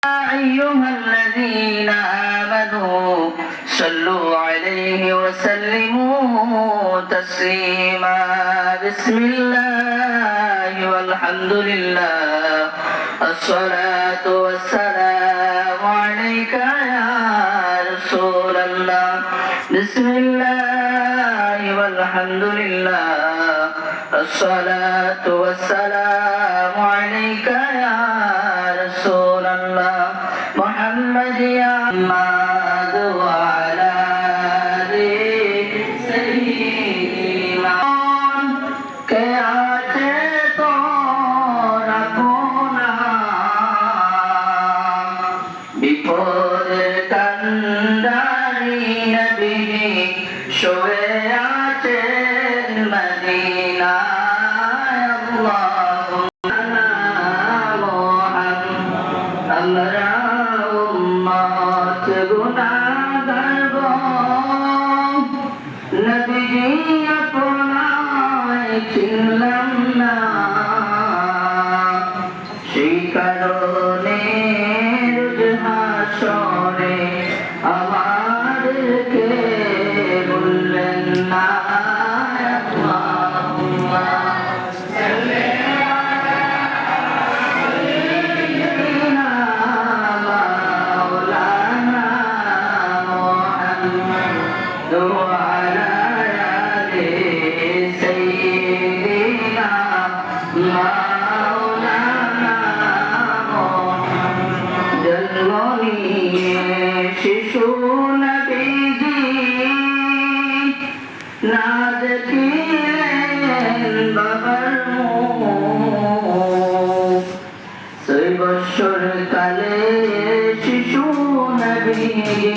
أيها الذين آمنوا صلوا عليه وسلموا تسليما بسم الله والحمد لله الصلاة والسلام عليك يا رسول الله بسم الله والحمد لله الصلاة والسلام عليك يا رسول الله محمد يا محمد وعلى آل سيدنا কে আছে তোরা কোনা বিপদের কান্দারি নবী শুয়ে আছেন মদিনায় আল্লাহুম্মা আমরা উম্মত গুনাহগার গো নবীজি আপনায় চিনলাম না সেই কারণে রোজ হাসরে আমাদেরকে বললেন না আল্লাহুম্মা সাল্লি وعلى آل سيدنا مولانا محمد জন্মনিয়ে শিশু নবীজি না দেখিলেন বাবার মুখ 6 বৎসর কালে শিশু নবীজি